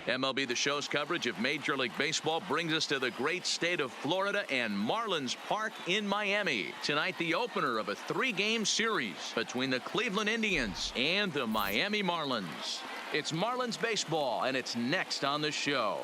MLB The Show's coverage of Major League Baseball brings us to the great state of Florida and Marlins Park in Miami. Tonight, the opener of a 3-game series between the Cleveland Indians and the Miami Marlins. It's Marlins baseball, and it's next on the show.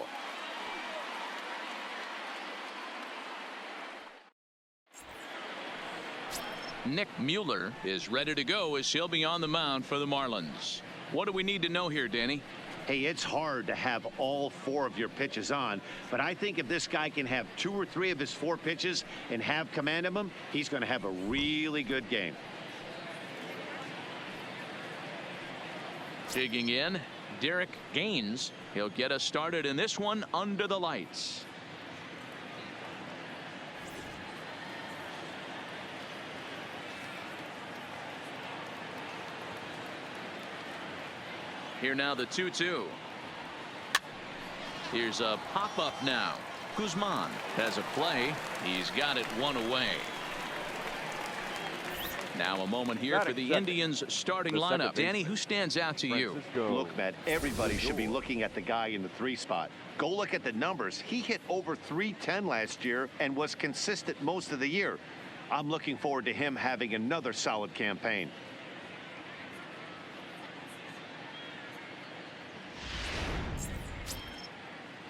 Nick Mueller is ready to go as he'll be on the mound for the Marlins. What do we need to know here, Danny? Hey, it's hard to have all 4 of your pitches on, but I think if this guy can have 2 or 3 of his 4 pitches and have command of them, he's going to have a really good game. Digging in, Derek Gaines. He'll get us started in this one under the lights. Here now the 2-2. Here's a pop-up now. Guzman has a play. He's got it 1 away. Now a moment here for the Indians starting lineup. Danny, who stands out to you? Look, Matt, everybody should be looking at the guy in the 3 spot. Go look at the numbers. He hit over .310 last year and was consistent most of the year. I'm looking forward to him having another solid campaign.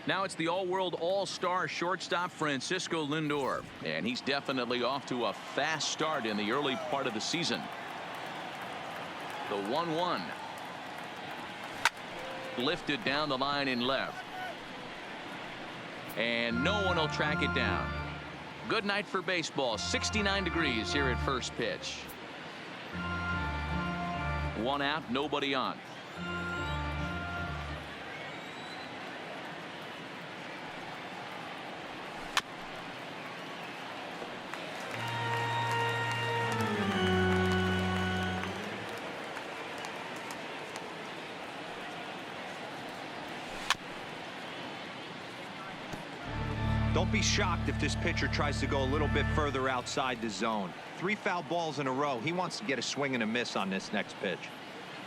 Now it's the all-world all-star shortstop Francisco Lindor, and he's definitely off to a fast start in the early part of the season. The 1-1 lifted down the line in left, and no one will track it down. Good night for baseball. 69 degrees here at first pitch. 1 out, nobody on. Don't be shocked if this pitcher tries to go a little bit further outside the zone. 3 foul balls in a row. He wants to get a swing and a miss on this next pitch.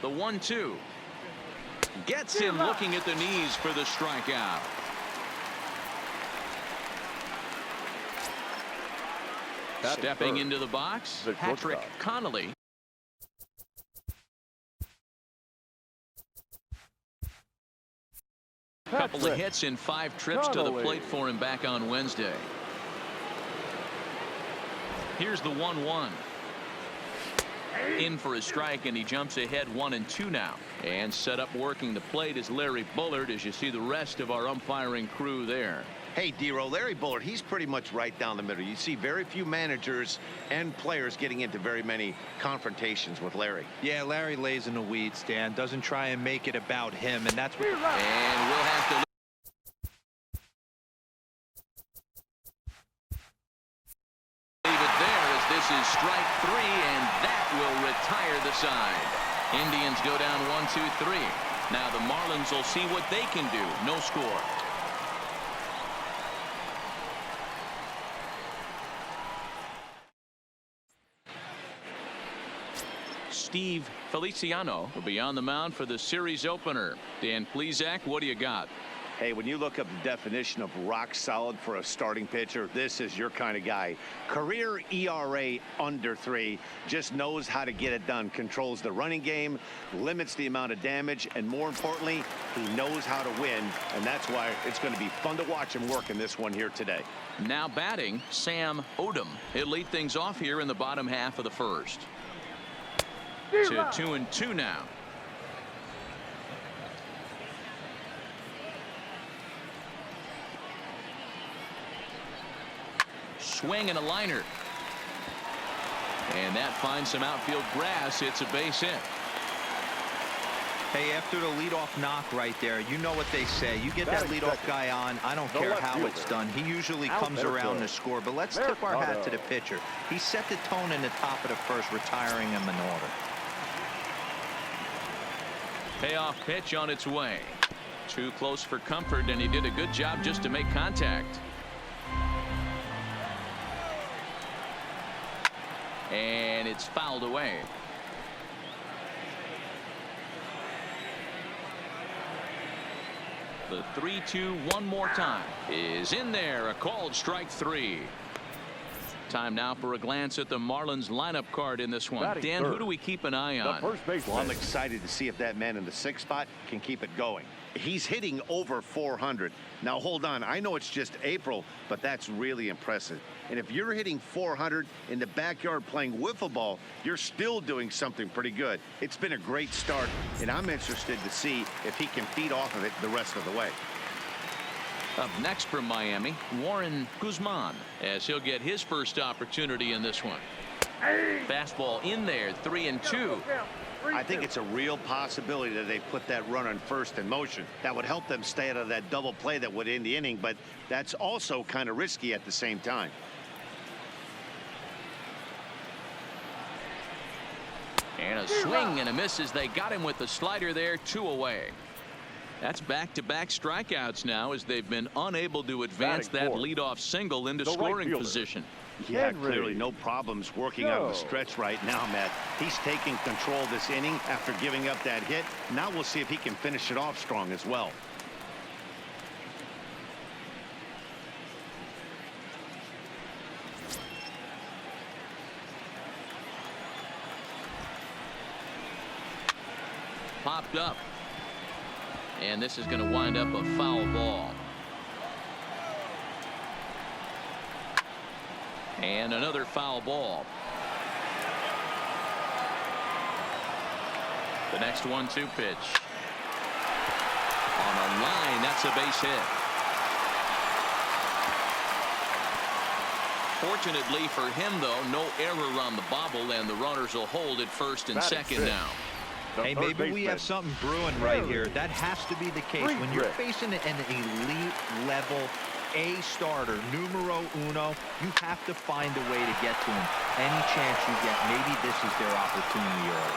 The 1-2 gets him looking at the knees for the strikeout. Stepping into the box, Patrick Connolly. Couple of hits in 5 trips to the plate for him back on Wednesday. Here's the 1-1. In for a strike, and he jumps ahead 1-2 now. And set up working the plate is Larry Bullard, as you see the rest of our umpiring crew there. Hey, D-Row, Larry Bullard, he's pretty much right down the middle. You see very few managers and players getting into very many confrontations with Larry. Yeah, Larry lays in the weeds, Dan. Doesn't try and make it about him, and that's what... And we'll have to... leave it there as this is strike 3, and that will retire the side. Indians go down 1-2-3. Now the Marlins will see what they can do. No score. Steve Feliciano will be on the mound for the series opener. Dan Plesac, what do you got? Hey, when you look up the definition of rock solid for a starting pitcher, this is your kind of guy. Career ERA under 3, just knows how to get it done, controls the running game, limits the amount of damage, and more importantly, he knows how to win, and that's why it's going to be fun to watch him work in this one here today. Now batting, Sam Odom. He'll lead things off here in the bottom half of the first. To 2-2 now. Swing and a liner. And that finds some outfield grass. It's a base hit. Hey, after the leadoff knock right there, you know what they say. You get that leadoff guy on, I don't care how it's done. He usually comes around to score. But let's tip our hat to the pitcher. He set the tone in the top of the first, retiring him in order. Payoff pitch on its way. Too close for comfort, and he did a good job just to make contact. And it's fouled away. The 3-2 one more time is in there. A called strike 3. Time now for a glance at the Marlins lineup card in this one. Dan, who do we keep an eye on? Well, I'm excited to see if that man in the 6th spot can keep it going. He's hitting over 400. Now, hold on. I know it's just April, but that's really impressive. And if you're hitting 400 in the backyard playing wiffle ball, you're still doing something pretty good. It's been a great start, and I'm interested to see if he can feed off of it the rest of the way. Up next from Miami, Warren Guzman, as he'll get his first opportunity in this one. Fastball in there, 3-2. I think it's a real possibility that they put that runner on first in motion. That would help them stay out of that double play that would end the inning, but that's also kind of risky at the same time. And a swing and a miss as they got him with the slider there, 2 away. That's back-to-back strikeouts now as they've been unable to advance that leadoff single into scoring position. Yeah, clearly no problems working out of the stretch right now, Matt. He's taking control of this inning after giving up that hit. Now we'll see if he can finish it off strong as well. Popped up. And this is going to wind up a foul ball. And another foul ball. The next 1-2 pitch. On a line, that's a base hit. Fortunately for him, though, no error on the bobble, and the runners will hold at first and second now. Hey, maybe we have something brewing right here. That has to be the case. When you're facing an elite level A starter, numero uno, you have to find a way to get to him. Any chance you get, maybe this is their opportunity early.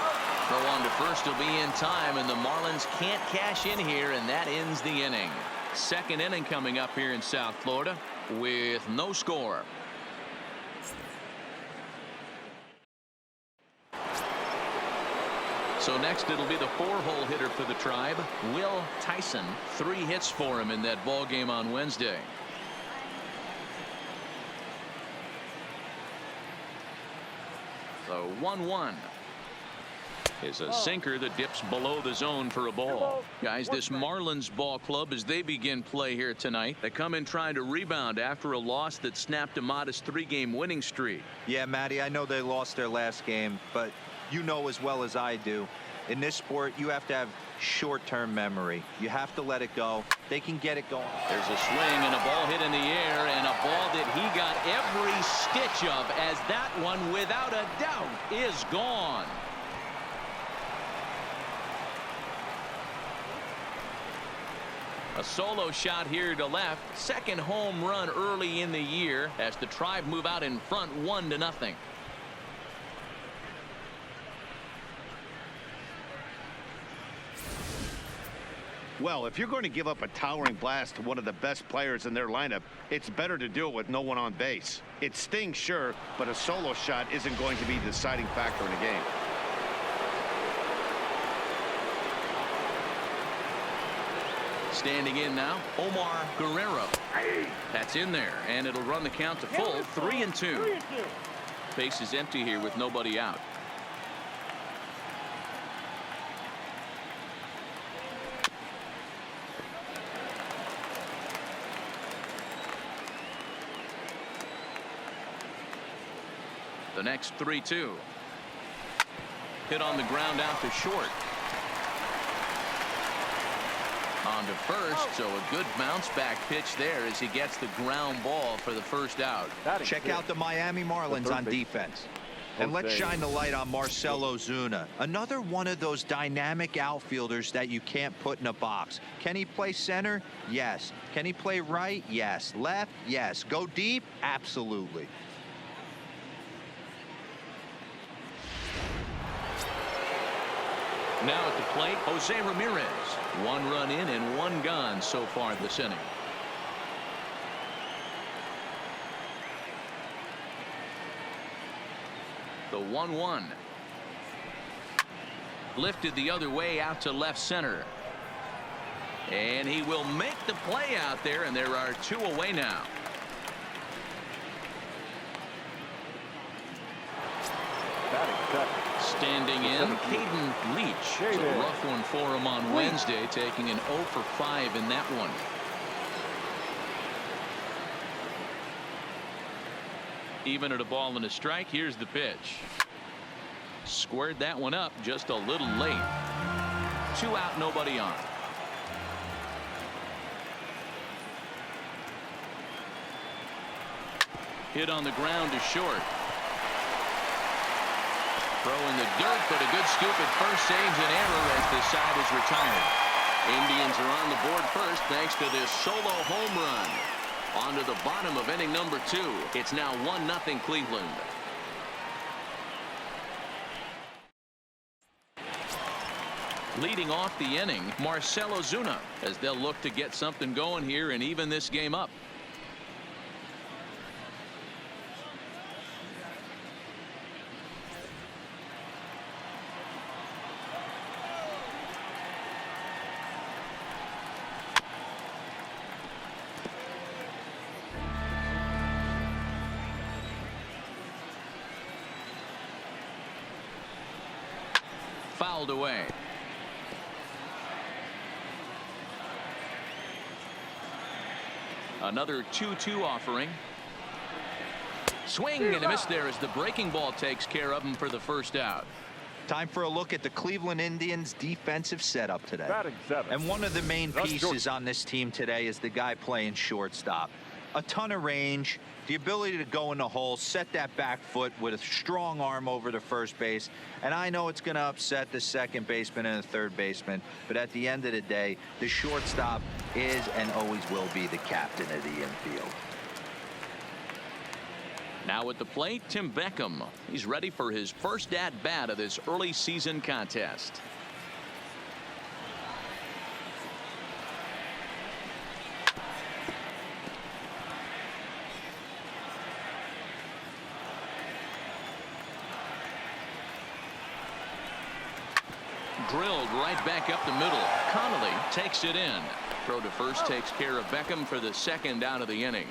Throw on to first will be in time, and the Marlins can't cash in here, and that ends the inning. Second inning coming up here in South Florida with no score. So next it'll be the 4-hole hitter for the Tribe, Will Tyson. 3 hits for him in that ball game on Wednesday. So 1-1 is a sinker that dips below the zone for a ball. Guys, this Marlins ball club, as they begin play here tonight, they come in trying to rebound after a loss that snapped a modest 3-game winning streak. Yeah, Matty, I know they lost their last game, but you know as well as I do, in this sport, you have to have short-term memory. You have to let it go. They can get it going. There's a swing and a ball hit in the air, and a ball that he got every stitch of, as that one, without a doubt, is gone. A solo shot here to left. Second home run early in the year as the Tribe move out in front 1-0. Well, if you're going to give up a towering blast to one of the best players in their lineup, it's better to do it with no one on base. It stings, sure, but a solo shot isn't going to be the deciding factor in a game. Standing in now, Omar Guerrero. That's in there, and it'll run the count to full. 3-2. Base is empty here with nobody out. The next 3-2. Hit on the ground out to short. On to first, so a good bounce back pitch there as he gets the ground ball for the first out. Check out the Miami Marlins on defense. And let's shine the light on Marcell Ozuna. Another one of those dynamic outfielders that you can't put in a box. Can he play center? Yes. Can he play right? Yes. Left? Yes. Go deep? Absolutely. Now at the plate, Jose Ramirez. 1 run in and 1 gone so far this inning. The 1-1. Lifted the other way out to left center. And he will make the play out there, and there are 2 away now. Standing in, Caden Leach. It's a rough one for him on Wednesday, taking an 0 for 5 in that one. Even at a ball and a strike, here's the pitch. Squared that one up just a little late. 2 out, nobody on. Hit on the ground to short. Throw in the dirt, but a good scoop at first saves an error as the side is retired. Indians are on the board first thanks to this solo home run. On to the bottom of inning number 2. It's now 1-0 Cleveland. Leading off the inning, Marcell Ozuna, as they'll look to get something going here and even this game up. Fouled away. Another 2-2 offering. Swing and a miss there as the breaking ball takes care of him for the first out. Time for a look at the Cleveland Indians defensive setup today. And one of the main pieces on this team today is the guy playing shortstop. A ton of range, the ability to go in the hole, set that back foot with a strong arm over to first base. And I know it's going to upset the second baseman and the third baseman, but at the end of the day, the shortstop is and always will be the captain of the infield. Now at the plate, Tim Beckham. He's ready for his first at-bat of this early season contest. Drilled right back up the middle. Connolly takes it in. Throw to first takes care of Beckham for the second out of the inning.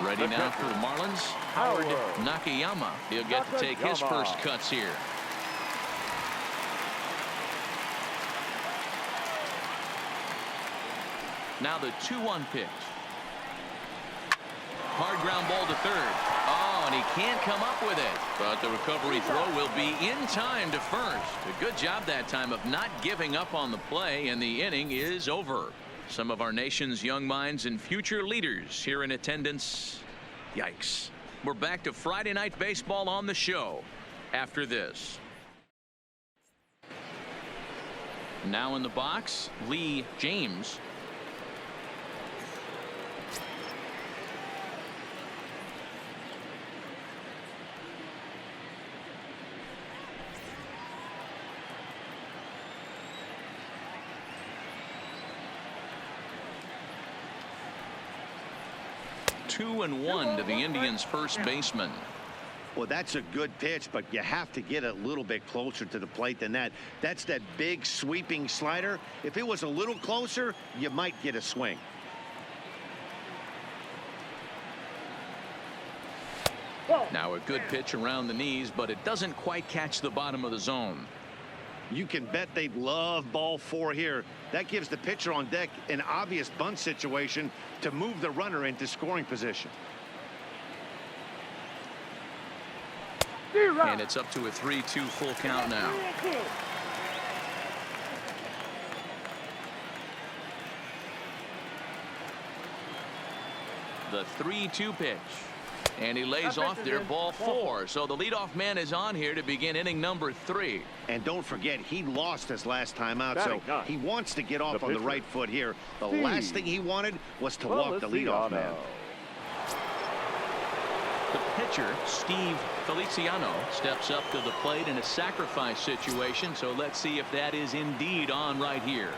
Ready now for the Marlins. Howard Nakayama. He'll get to take his first cuts here. Now the 2-1 pitch. Hard ground ball to third. Oh, and he can't come up with it. But the recovery throw will be in time to first. A good job that time of not giving up on the play, and the inning is over. Some of our nation's young minds and future leaders here in attendance. Yikes. We're back to Friday Night Baseball on the show after this. Now in the box, Lee James. Two and one to the Indians' first baseman. Well, that's a good pitch, but you have to get a little bit closer to the plate than that. That's that big sweeping slider. If it was a little closer, you might get a swing. Now a good pitch around the knees, but it doesn't quite catch the bottom of the zone. You can bet they'd love ball 4 here. That gives the pitcher on deck an obvious bunt situation to move the runner into scoring position. And it's up to a 3-2 full count now. The 3-2 pitch. And he lays off there, ball 4. So the leadoff man is on here to begin inning number 3. And don't forget, he lost his last time out, so he wants to get off on the right foot here. The last thing he wanted was to walk the leadoff man. The pitcher, Steve Feliciano, steps up to the plate in a sacrifice situation, so let's see if that is indeed on right here.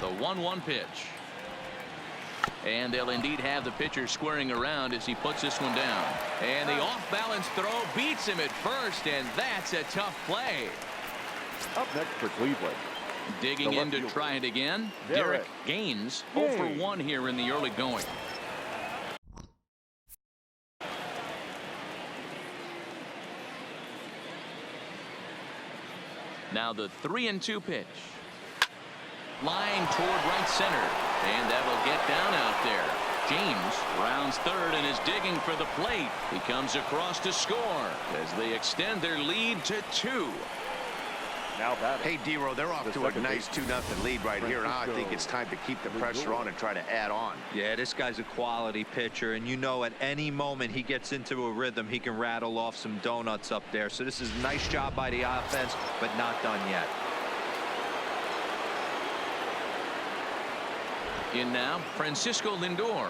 The 1-1 pitch. And they'll indeed have the pitcher squaring around as he puts this one down. And the off-balance throw beats him at first, and that's a tough play. Up next for Cleveland. Digging in to try it again, Derek Gaines, 0 for 1 here in the early going. Now the 3-2 pitch. Line toward right center, and that will get down out there. James rounds third and is digging for the plate. He comes across to score as they extend their lead to 2. Now batting. Hey, D-Row, they're off to a nice 2-0 lead right here. Now I think it's time to keep the pressure on and try to add on. Yeah, this guy's a quality pitcher, and you know at any moment he gets into a rhythm, he can rattle off some donuts up there. So this is a nice job by the offense, but not done yet. In now, Francisco Lindor.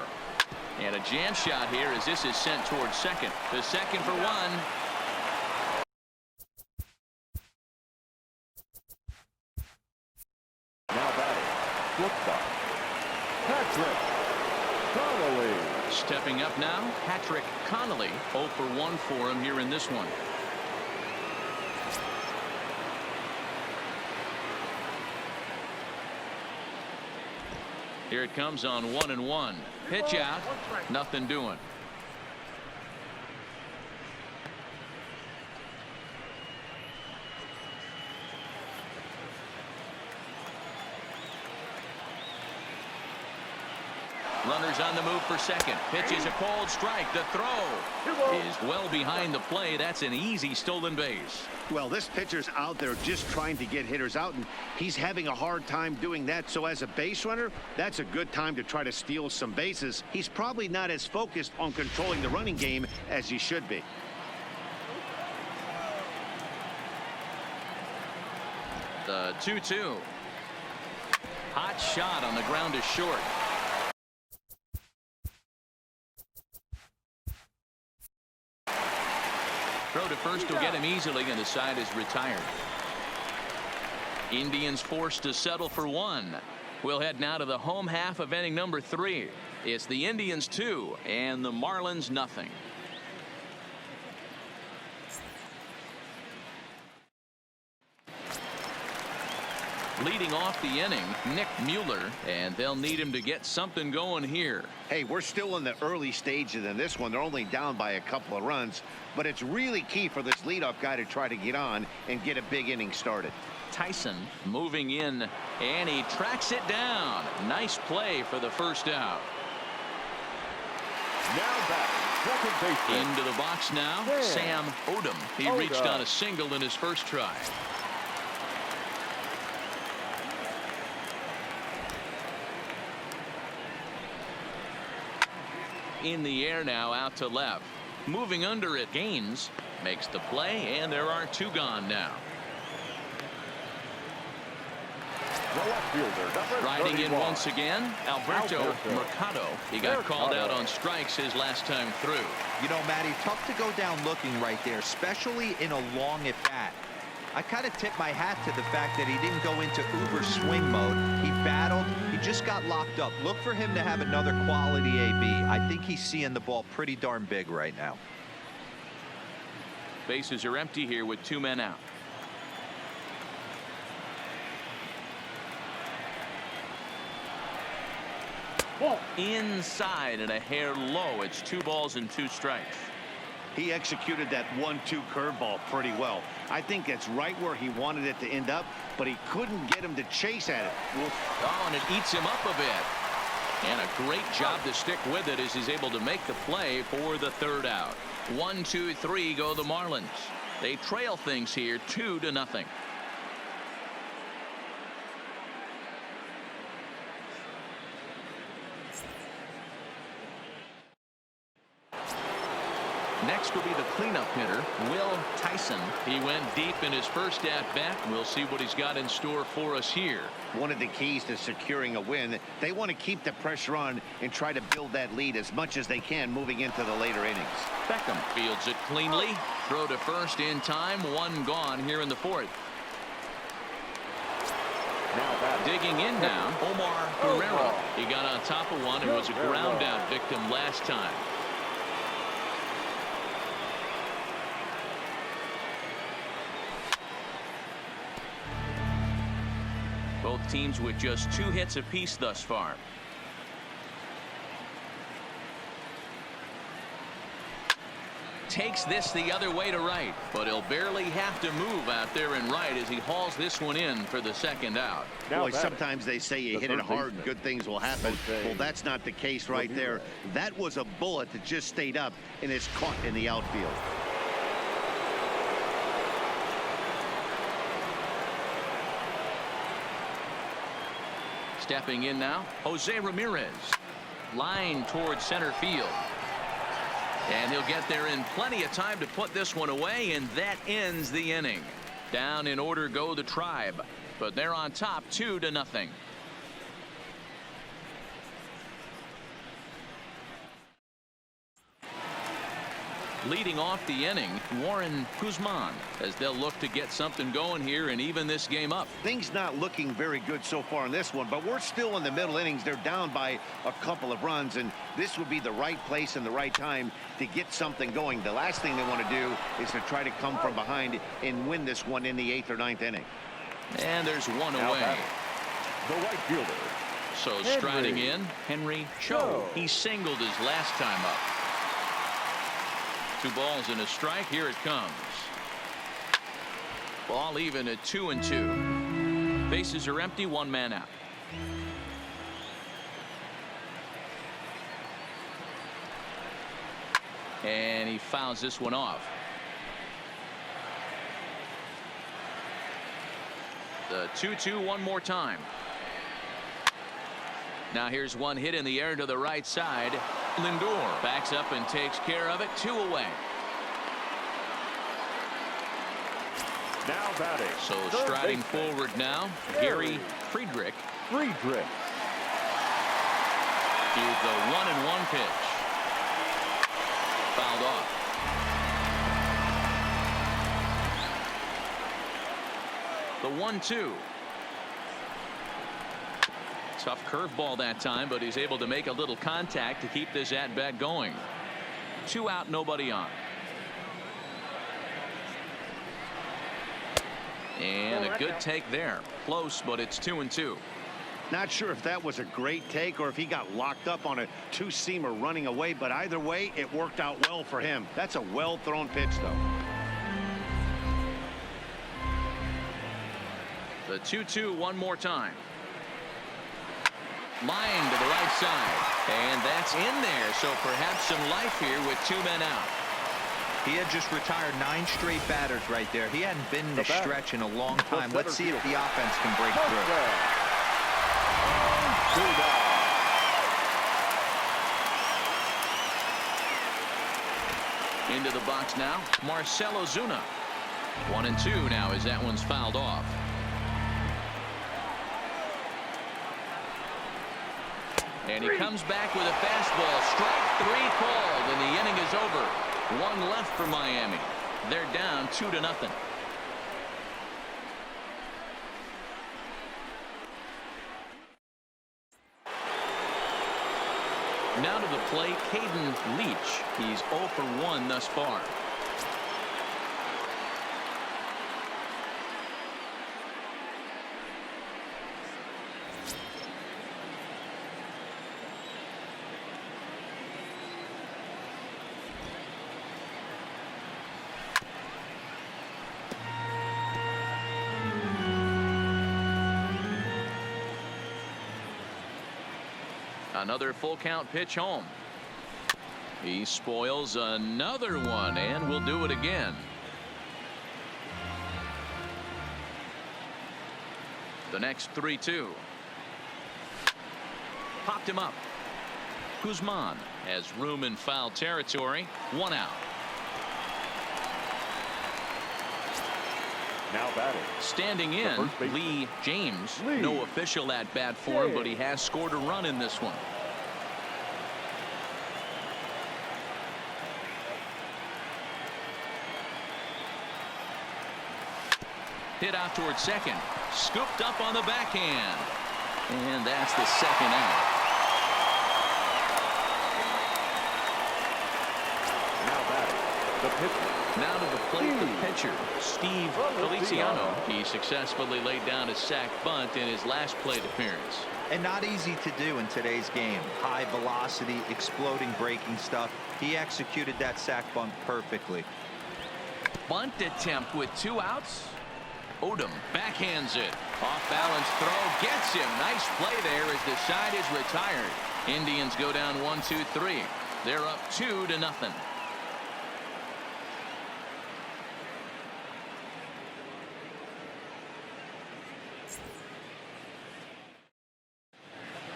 And a jam shot here as this is sent towards second. The second for 1. Now batting. Flip Patrick Connolly. Stepping up now, Patrick Connolly. 0 for 1 for him here in this one. Here it comes on 1-1. Pitch out. Nothing doing. Runners on the move for second. Pitch is a cold strike. The throw is well behind the play. That's an easy stolen base. Well, this pitcher's out there just trying to get hitters out, and he's having a hard time doing that. So as a base runner, that's a good time to try to steal some bases. He's probably not as focused on controlling the running game as he should be. The 2-2. Hot shot on the ground is short. Throw to first will get him easily, and the side is retired. Indians forced to settle for 1. We'll head now to the home half of inning number 3. It's the Indians 2 and the Marlins nothing. Leading off the inning, Nick Mueller, and they'll need him to get something going here. Hey, we're still in the early stages in this one. They're only down by a couple of runs, but it's really key for this leadoff guy to try to get on and get a big inning started. Tyson moving in, and he tracks it down. Nice play for the first out. Now batting. Second baseman. Into the box now, Sam Odom. He reached on a single in his first try. In the air now, out to left. Moving under it, Gaines makes the play, and there are 2 gone now. The left fielder, Riding in 31. once again, Alberto Mercado. He got called out on strikes his last time through. You know, Matty, tough to go down looking right there, especially in a long at bat. I kind of tip my hat to the fact that he didn't go into uber swing mode. He battled. He just got locked up. Look for him to have another quality AB. I think he's seeing the ball pretty darn big right now. Bases are empty here with 2 men out. Inside and a hair low. It's 2 balls and 2 strikes. He executed that 1-2 curveball pretty well. I think that's right where he wanted it to end up, but he couldn't get him to chase at it. Oh, and it eats him up a bit. And a great job to stick with it as he's able to make the play for the 3rd out. 1, 2, 3 go the Marlins. They trail things here 2-0. Next will be the cleanup hitter, Will Tyson. He went deep in his first at-bat. We'll see what he's got in store for us here. One of the keys to securing a win, they want to keep the pressure on and try to build that lead as much as they can moving into the later innings. Beckham fields it cleanly. Throw to first in time. 1 gone here in the 4th. Now batting. Digging in now, Omar Guerrero. He got on top of one and was a ground out victim last time. Both teams with just 2 hits apiece thus far. Takes this the other way to right, but he'll barely have to move out there in right as he hauls this one in for the second out. Boy, sometimes they say you hit it hard and good things will happen. Well, that's not the case right there. That was a bullet that just stayed up and is caught in the outfield. Stepping in now, Jose Ramirez. Line towards center field. And he'll get there in plenty of time to put this one away, and that ends the inning. Down in order go the Tribe, but they're on top 2-0. Leading off the inning, Warren Guzman, as they'll look to get something going here and even this game up. Things not looking very good so far in this one, but we're still in the middle innings. They're down by a couple of runs, and this would be the right place and the right time to get something going. The last thing they want to do is to try to come from behind and win this one in the 8th or 9th inning. And there's one away. The right fielder. So striding in, Henry Cho. He singled his last time up. 2 balls and a strike. Here it comes. Ball even at 2-2. Bases are empty. 1 man out. And he fouls this one off. The 2-2 one more time. Now here's one hit in the air to the right side. Lindor backs up and takes care of it. 2 away. Now batting. So striding forward now, Gary Friedrich. Friedrich. Here's the 1-1 pitch. Fouled off. The 1-2. Tough curveball that time, but he's able to make a little contact to keep this at bat going. 2 out, nobody on. And a good take there. Close, but it's 2-2. Not sure if that was a great take or if he got locked up on a 2-seamer running away, but either way, it worked out well for him. That's a well-thrown pitch, though. The 2-2 one more time. Line to the right side, and that's in there, so perhaps some life here with 2 men out. He had just retired 9 straight batters right there. He hadn't been in the stretch in a long time. Let's see if the offense can break through. Into the box now, Marcell Ozuna. 1-2 now as that one's fouled off. And he comes back with a fastball. Strike 3 called, and the inning is over. 1 left for Miami. They're down 2-0. Now to the plate, Caden Leach. He's 0 for 1 thus far. Another full count pitch home. He spoils another one and will do it again. The next 3-2. Popped him up. Guzman has room in foul territory. 1 out. Now batting. Standing in, Lee James. No official at bat for him, but he has scored a run in this one. Hit out towards second. Scooped up on the backhand. And that's the 2nd out. The pitcher. Now to the plate, the pitcher, Steve Feliciano. Feliciano. He successfully laid down a sac bunt in his last plate appearance. And not easy to do in today's game. High velocity, exploding breaking stuff. He executed that sac bunt perfectly. Bunt attempt with 2 outs. Odom backhands it. Off balance throw gets him. Nice play there as the side is retired. Indians go down 1-2-3. They're up 2-0.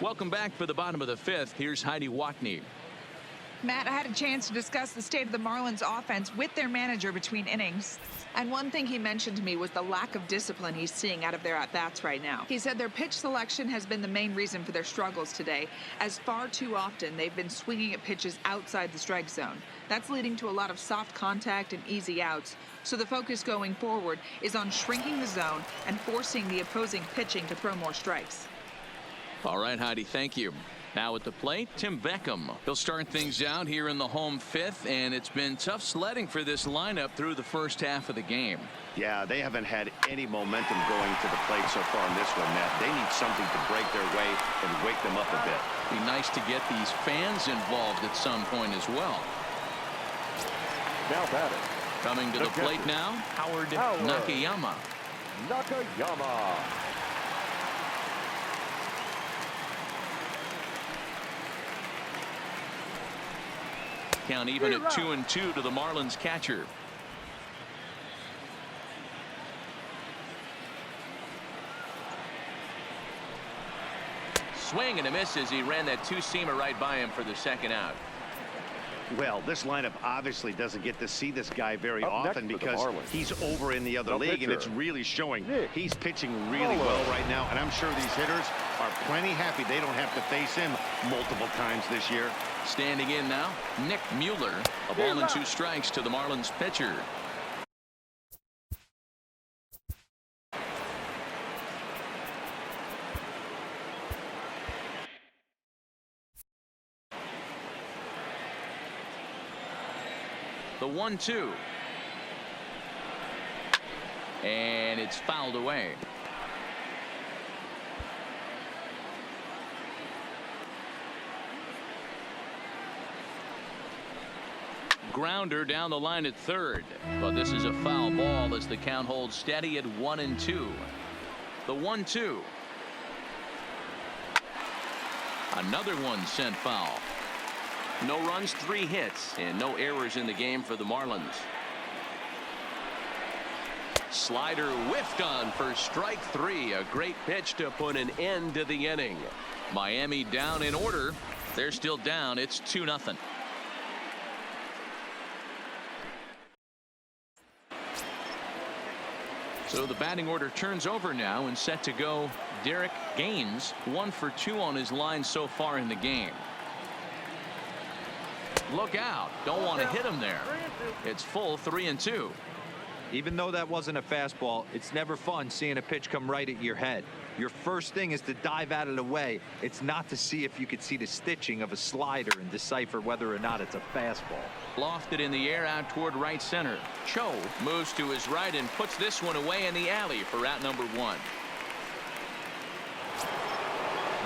Welcome back for the bottom of the 5th. Here's Heidi Watney. Matt, I had a chance to discuss the state of the Marlins offense with their manager between innings. And one thing he mentioned to me was the lack of discipline he's seeing out of their at-bats right now. He said their pitch selection has been the main reason for their struggles today, as far too often they've been swinging at pitches outside the strike zone. That's leading to a lot of soft contact and easy outs. So the focus going forward is on shrinking the zone and forcing the opposing pitching to throw more strikes. All right, Heidi, thank you. Now at the plate, Tim Beckham. He'll start things out here in the home 5th, and it's been tough sledding for this lineup through the first half of the game. Yeah, they haven't had any momentum going to the plate so far in this one, Matt. They need something to break their way and wake them up a bit. Be nice to get these fans involved at some point as well. Now batting. Coming to the plate now, Howard Nakayama. Nakayama. Count even at 2-2 to the Marlins catcher. Swing and a miss as he ran that 2-seamer right by him for the second out. Well, this lineup obviously doesn't get to see this guy very Up often next for the because Marlins. he's over in the other The league, and pitcher. it's really showing. Nick He's pitching really well right now, and I'm sure these hitters are plenty happy they don't have to face him multiple times this year. Standing in now, Nick Mueller. A ball and 2 strikes to the Marlins pitcher. The 1-2. And it's fouled away. Grounder down the line at third. But this is a foul ball as the count holds steady at 1-2. The 1-2. Another one sent foul. No runs, 3 hits, and no errors in the game for the Marlins. Slider whiffed on for strike 3. A great pitch to put an end to the inning. Miami down in order. They're still down. It's 2-0. So the batting order turns over now and set to go. Derek Gaines 1 for 2 on his line so far in the game. Look out. Don't want to hit him there. It's full 3-2. Even though that wasn't a fastball, it's never fun seeing a pitch come right at your head. Your first thing is to dive out of the way. It's not to see if you could see the stitching of a slider and decipher whether or not it's a fastball. Lofted in the air out toward right center. Cho moves to his right and puts this one away in the alley for out number 1.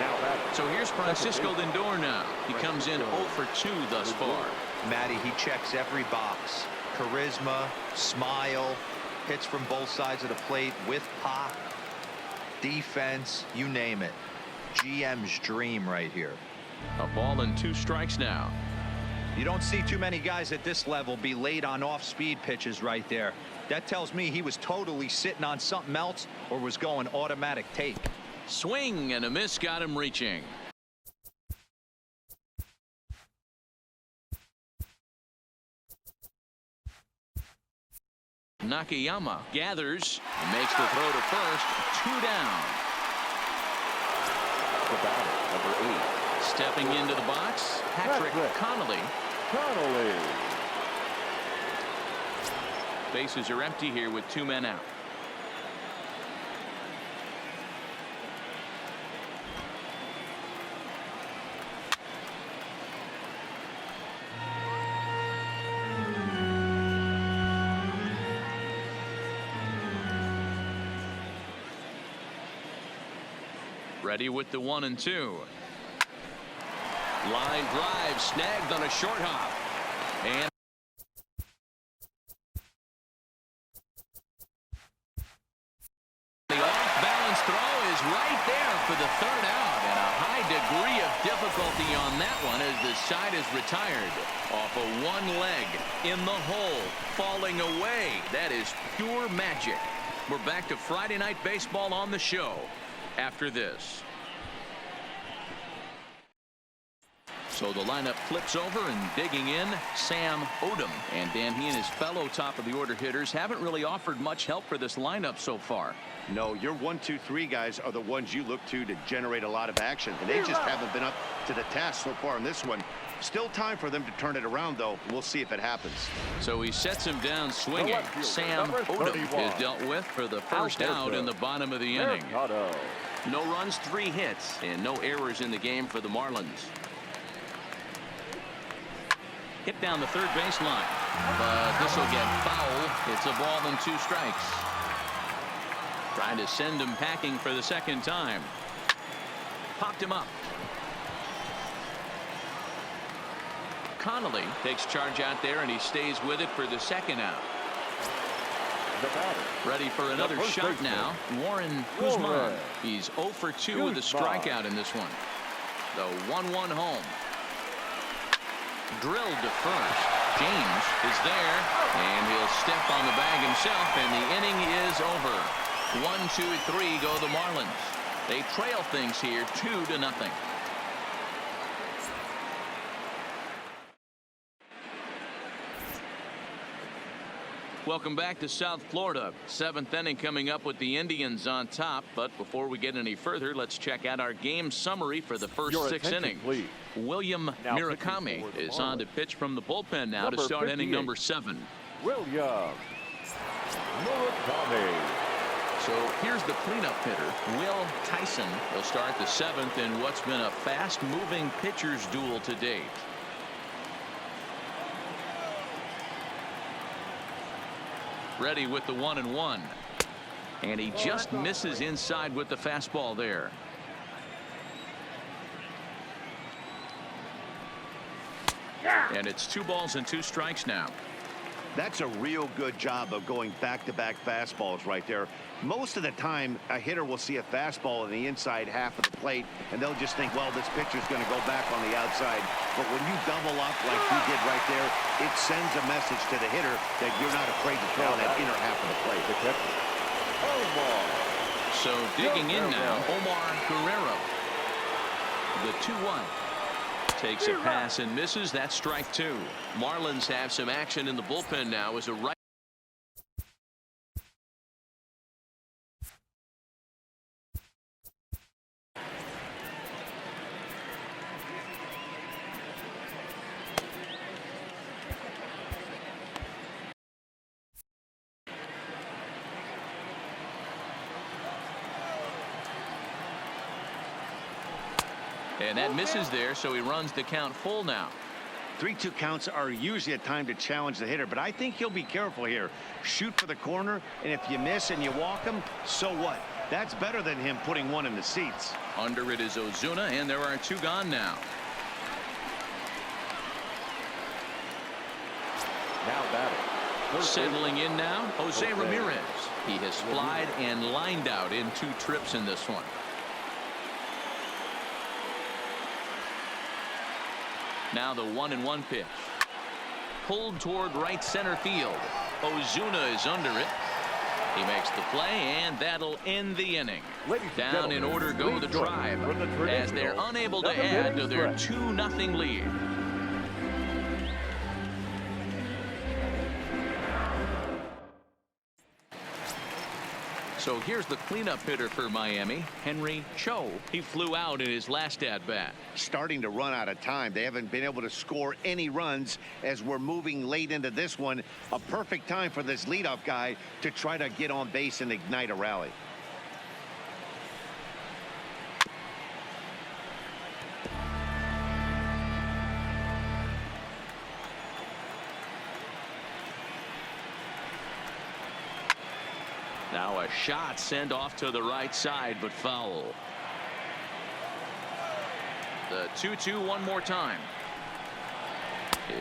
Now batting. So here's Francisco Lindor now. He comes in 0 for 2 thus far. Matty, he checks every box. Charisma, smile, hits from both sides of the plate with pop, defense, you name it. GM's dream right here. A ball and 2 strikes now. You don't see too many guys at this level be late on off-speed pitches right there. That tells me he was totally sitting on something else or was going automatic take. Swing and a miss got him reaching. Nakayama gathers and makes the throw to first. 2 down. The batter, number 8. Stepping into the box, Patrick Connolly. Connolly. Bases are empty here with 2 men out. Ready with the 1-2. Line drive snagged on a short hop. And the off-balance throw is right there for the third out, and a high degree of difficulty on that one as the side is retired off of one leg in the hole, falling away. That is pure magic. We're back to Friday Night Baseball on the show after this. So the lineup flips over, and digging in, Sam Odom. And Dan, he and his fellow top of the order hitters haven't really offered much help for this lineup so far. No, your 1, 2, 3 guys are the ones you look to generate a lot of action, and they just haven't been up to the task so far in this one. Still time for them to turn it around, though. We'll see if it happens. So he sets him down swinging. Sam Odom is dealt with for the first out in the bottom of the inning. No runs, 3 hits, and no errors in the game for the Marlins. Hit down the third baseline, but this will get foul. It's a ball and 2 strikes. Trying to send him packing for the second time. Popped him up. Connolly takes charge out there, and he stays with it for the second out. Ready for another shot now. Warren Guzman. He's 0 for 2 with a strikeout in this one. The 1-1 home. Drilled to first. James is there, and he'll step on the bag himself, and the inning is over. 1, 2, 3 go the Marlins. They trail things here 2-0. Welcome back to South Florida. 7th inning coming up with the Indians on top. But before we get any further, let's check out our game summary for the first 6 innings. Please. William Murakami is on to pitch from the bullpen now to start inning number 7. William Murakami. So here's the cleanup hitter, Will Tyson. He'll start the 7th in what's been a fast-moving pitchers duel to date. Ready with the 1-1, and he just misses inside with the fastball there. And it's 2 balls and 2 strikes now. That's a real good job of going back-to-back fastballs right there. Most of the time, a hitter will see a fastball in the inside half of the plate, and they'll just think, well, this pitcher's going to go back on the outside. But when you double up like he did right there, it sends a message to the hitter that you're not afraid to throw that inner half of the plate. So digging in now, Omar Guerrero. The 2-1. Takes a pass and misses. That's strike 2. Marlins have some action in the bullpen now as a right. And that misses there, so he runs the count full now. 3-2 counts are usually a time to challenge the hitter, but I think he'll be careful here. Shoot for the corner, and if you miss and you walk him, so what? That's better than him putting one in the seats. Under it is Ozuna, and there are 2 gone now. Now batting. Settling in now, Jose Ramirez. He has flied and lined out in 2 trips in this one. Now the 1-1 pitch. Pulled toward right center field. Ozuna is under it. He makes the play, and that'll end the inning. Down in order go the Tribe, as they're unable to add to their 2-0 lead. So here's the cleanup hitter for Miami, Henry Cho. He flew out in his last at-bat. Starting to run out of time. They haven't been able to score any runs as we're moving late into this one. A perfect time for this leadoff guy to try to get on base and ignite a rally. Now a shot sent off to the right side, but foul. The 2-2 one more time.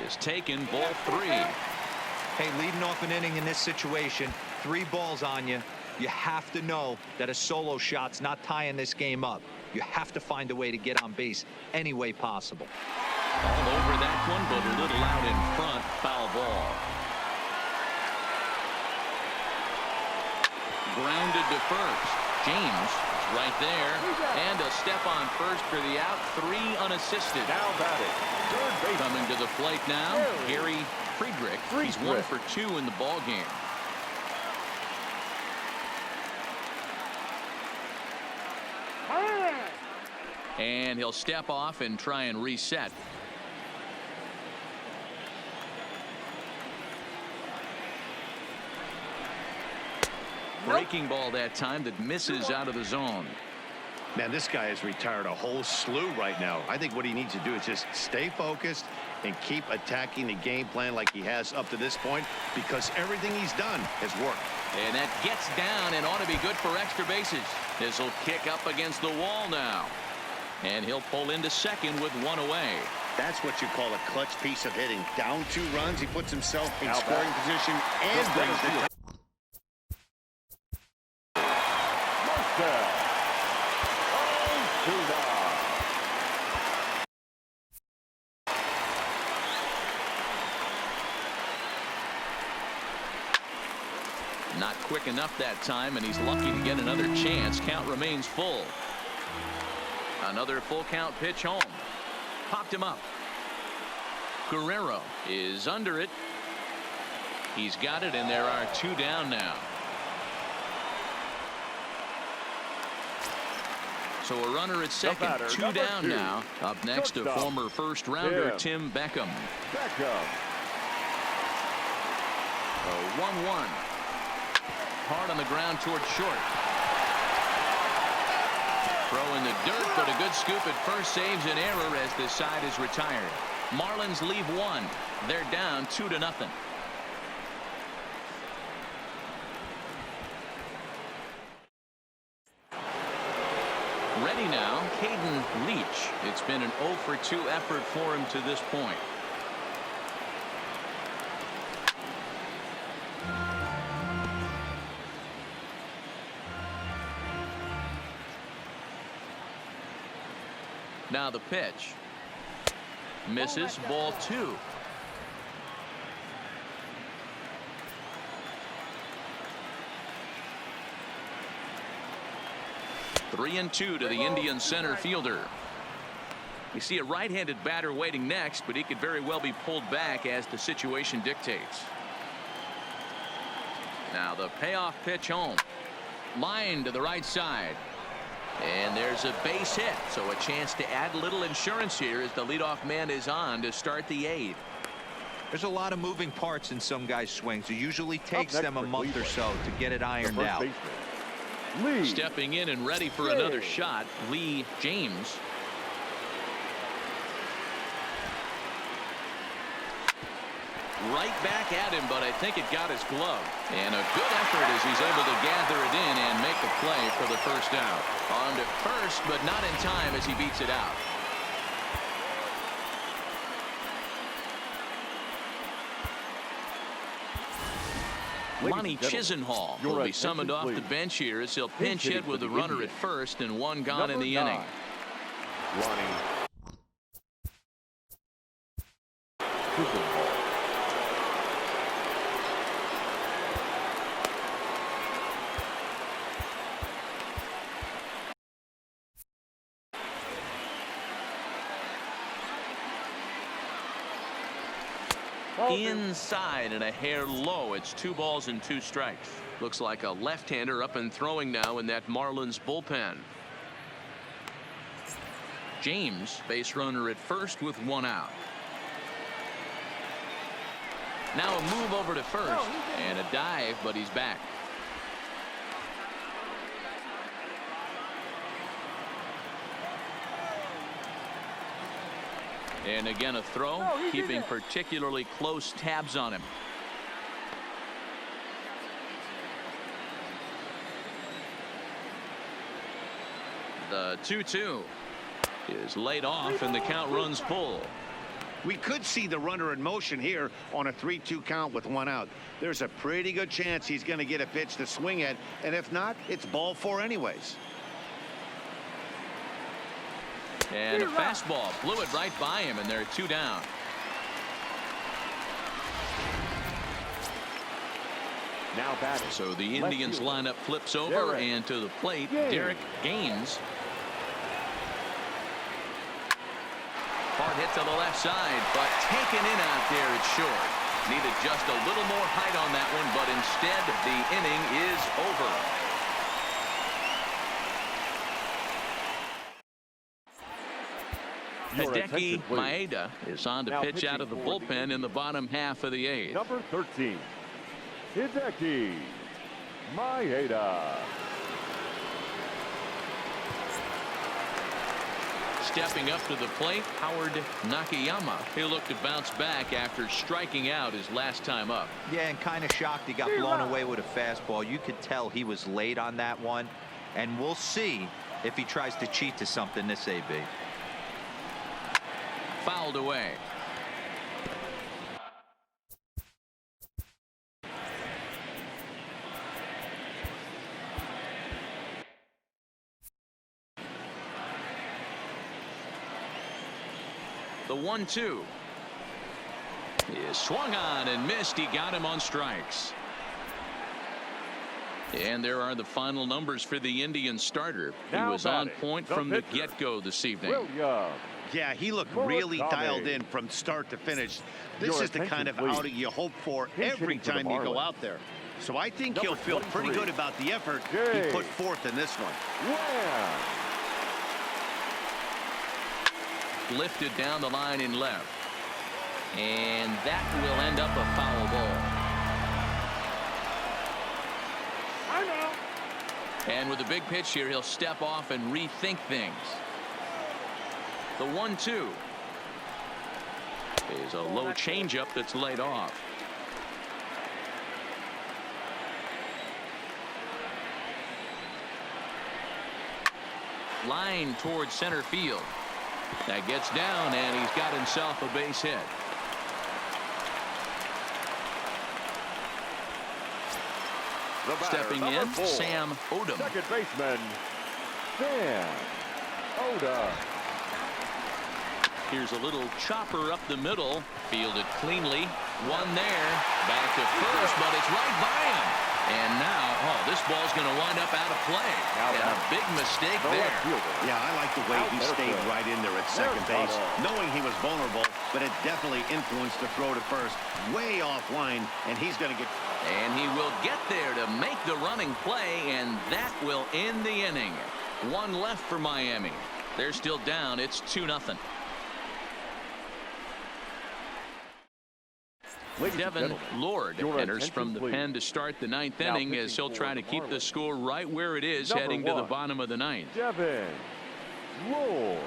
Is taken, ball 3. Hey, leading off an inning in this situation, 3 balls on you. You have to know that a solo shot's not tying this game up. You have to find a way to get on base any way possible. All over that one, but a little out in front. Foul ball. Grounded to first. James is right there. And a step on first for the out. 3 unassisted. Now batting, third base. Coming to the plate now, Gary Friedrich. He's 1 for 2 in the ball game. And he'll step off and try and reset. Breaking ball that time that misses out of the zone. Man, this guy has retired a whole slew right now. I think what he needs to do is just stay focused and keep attacking the game plan like he has up to this point, because everything he's done has worked. And that gets down and ought to be good for extra bases. This will kick up against the wall now. And he'll pull into second with 1 away. That's what you call a clutch piece of hitting. Down 2 runs, he puts himself in Now scoring back. position and brings the Marcel. Ozuna. Not quick enough that time, and he's lucky to get another chance. Count remains full. Another full count pitch home. Popped him up. Guerrero is under it. He's got it, and there are 2 down now. So a runner at second, batter, 2 down 2. now. Up next, a Shortstop. former first rounder, Tim Beckham. Beckham. A 1-1. Hard on the ground toward short. Throw in the dirt, but a good scoop at first saves an error as this side is retired. Marlins leave 1. They're down 2-0. Ready now, Caden Leach. It's been an 0 for 2 effort for him to this point. Now the pitch. Misses, ball 2. Three and 2 to the Indian center fielder. We see a right-handed batter waiting next, but he could very well be pulled back as the situation dictates. Now the payoff pitch home. Line to the right side. And there's a base hit, so a chance to add a little insurance here as the leadoff man is on to start the 8th. There's a lot of moving parts in some guys' swings. It usually takes them a month or so to get it ironed out. Lee. Stepping in and ready for another shot, Lee James. Right back at him, but I think it got his glove. And a good effort as he's able to gather it in and make a play for the first out. On to first, but not in time as he beats it out. Lonnie Chisenhall will be summoned off the bench here as he'll pinch hit with a runner at first and 1 gone in the inning. Lonnie Chisenhall. Inside and a hair low. It's 2 balls and 2 strikes. Looks like a left-hander up and throwing now in that Marlins bullpen. James, base runner at first with 1 out. Now a move over to first and a dive, but he's back. And again a throw, keeping particularly close tabs on him. The 2-2. is laid off and the count runs full. We could see the runner in motion here on a 3-2 count with 1 out. There's a pretty good chance he's going to get a pitch to swing at, and if not, it's ball 4 anyways. And a fastball blew it right by him, and they're 2 down. Now batting. So the Left Indians fielder. lineup flips over, Derek. and to the plate, Gaines. Derek Gaines. Hard hit to the left side, but taken in out there, it's short. Needed just a little more height on that one, but instead the inning is over. Your Hideki attention, please. Maeda is on to Now pitch out of the pitching for the bullpen in the bottom half of the 8th. Number 13, Hideki Maeda. Stepping up to the plate, Howard Nakayama. He'll look to bounce back after striking out his last time up. Yeah, and kind of shocked he got blown away with a fastball. You could tell he was late on that one, and we'll see if he tries to cheat to something this AB. Fouled away. The 1-2 is swung on and missed. He got him on strikes. And there are the final numbers for the Indian starter. He Now was on batting, point the from the pitcher, get-go this evening. Williams. Yeah, he looked Murakami. really dialed in from start to finish. This Your is the kind of attention, please. outing you hope for Pinch every hitting for the time you go Marlins. out there. So I think Number he'll feel pretty 23. good about the effort Jay. he put forth in this one. Wham! Lifted down the line in left. And that will end up a foul ball. I know. And with a big pitch here, he'll step off and rethink things. The 1-2 is a low changeup that's laid off. Line towards center field. That gets down, and he's got himself a base hit. The batter, Stepping number in, 4, Sam Odom. second baseman, Sam Oda. Here's a little chopper up the middle. Fielded cleanly. One there. Back to first, but it's right by him. And now, this ball's going to wind up out of play. Now And a big mistake The there. left fielder. Yeah, I like the way Out he there stayed first. right in there at second There's base, Otto. knowing he was vulnerable, but it definitely influenced the throw to first. Way offline, and he's going to get... And he will get there to make the running play, and that will end the inning. One left for Miami. They're still down. It's 2-0. Ladies and Devin gentlemen, Lord your enters attention, from the please. pen to start the 9th Now inning as pitching he'll try for to the keep the Marlins. score right where it is, Number heading to the 1, bottom of the 9th. Devin Lord.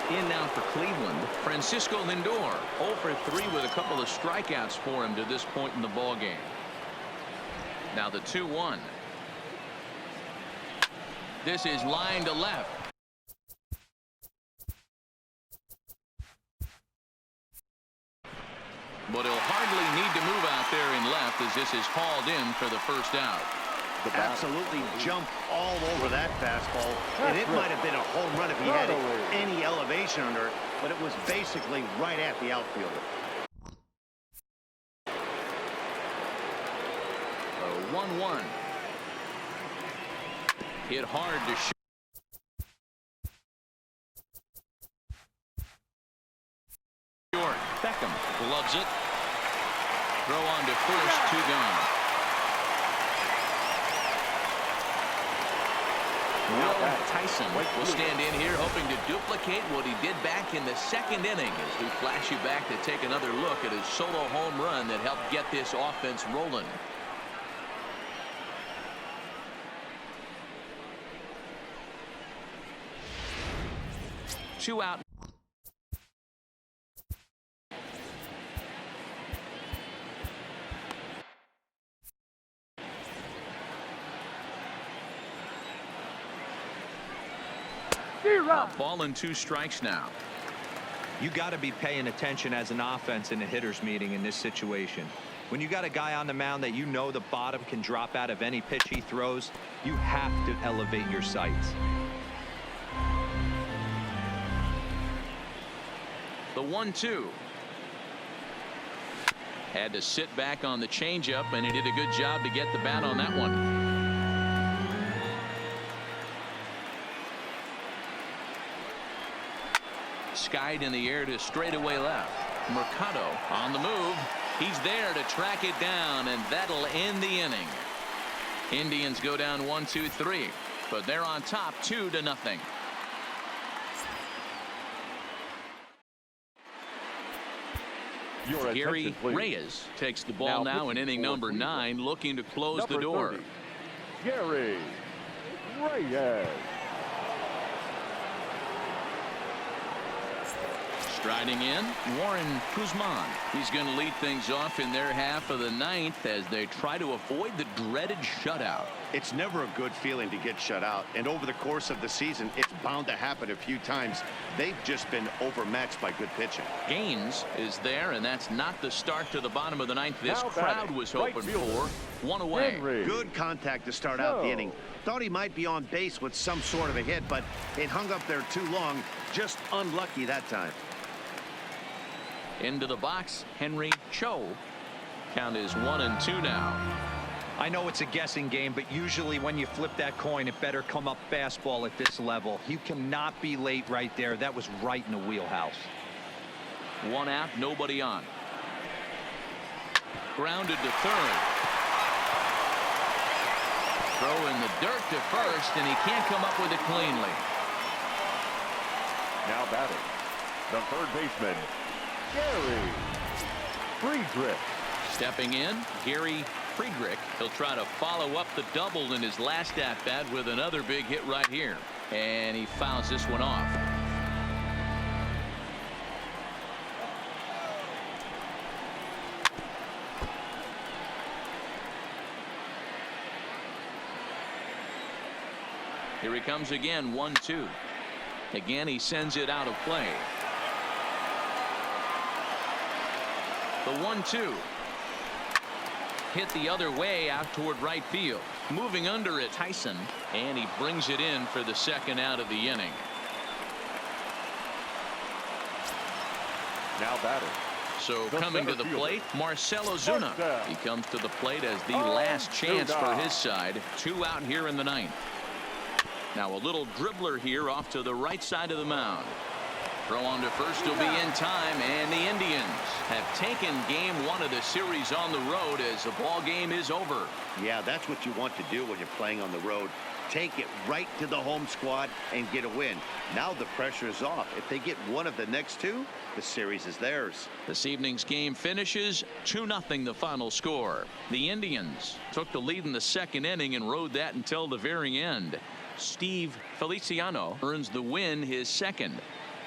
In now for Cleveland, Francisco Lindor, 0 for 3 with a couple of strikeouts for him to this point in the ball game. Now the 2-1. This is line to left. But he'll hardly need to move out there in left as this is hauled in for the first out. The batter. Absolutely jumped all over that fastball, and it That's might have been a home run if he had Totally. any elevation under it, but it was basically right at the outfielder. 1-1. Hit hard to shoot. Short. Beckham gloves it. Throw on to first, 2 gone. Will Tyson will stand in here hoping to duplicate what he did back in the 2nd inning as we flash you back to take another look at his solo home run that helped get this offense rolling. Two out. A ball and 2 strikes now. You got to be paying attention as an offense in a hitter's meeting in this situation. When you got a guy on the mound that you know the bottom can drop out of any pitch he throws, you have to elevate your sights. The 1-2. Had to sit back on the changeup, and he did a good job to get the bat on that one. Skied in the air to straightaway left. Mercado on the move. He's there to track it down, and that'll end the inning. Indians go down 1-2-3, but they're on top 2-0. Gary Reyes takes the ball now in inning number 9, looking to close the door. 30, Gary Reyes. Striding in, Warren Guzman. He's going to lead things off in their half of the 9th as they try to avoid the dreaded shutout. It's never a good feeling to get shut out, and over the course of the season, it's bound to happen a few times. They've just been overmatched by good pitching. Gaines is there, and that's not the start to the bottom of the 9th this crowd was hoping for. 1 away. Henry. Good contact to start out the inning. Thought he might be on base with some sort of a hit, but it hung up there too long. Just unlucky that time. Into the box, Henry Cho. Count is 1-2 now. I know it's a guessing game, but usually when you flip that coin, it better come up fastball at this level. You cannot be late right there. That was right in the wheelhouse. 1 out, nobody on. Grounded to third. Throw in the dirt to first, and he can't come up with it cleanly. Now batting, the third baseman, Gary Friedrich. Stepping in, Gary Friedrich. He'll try to follow up the double in his last at-bat with another big hit right here. And he fouls this one off. Here he comes again, 1-2. Again, he sends it out of play. The 1-2. Hit the other way out toward right field. Moving under it, Tyson, and he brings it in for the second out of the inning. Now batting. So coming to the plate, Marcell Ozuna. He comes to the plate as the last chance for his side. 2 out here in the 9th. Now a little dribbler here off to the right side of the mound. Throw on to first will be in time, and the Indians have taken game 1 of the series on the road as the ball game is over. Yeah, that's what you want to do when you're playing on the road. Take it right to the home squad and get a win. Now the pressure is off. If they get one of the next 2, the series is theirs. This evening's game finishes 2-0 the final score. The Indians took the lead in the 2nd inning and rode that until the very end. Steve Feliciano earns the win, his 2nd.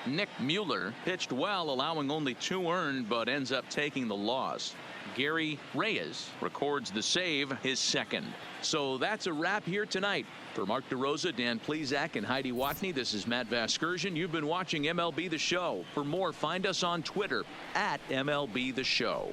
Nick Mueller pitched well, allowing only 2 earned, but ends up taking the loss. Gary Reyes records the save, his 2nd. So that's a wrap here tonight. For Mark DeRosa, Dan Plesac, and Heidi Watney, this is Matt Vasgersian. You've been watching MLB The Show. For more, find us on Twitter @MLB The Show.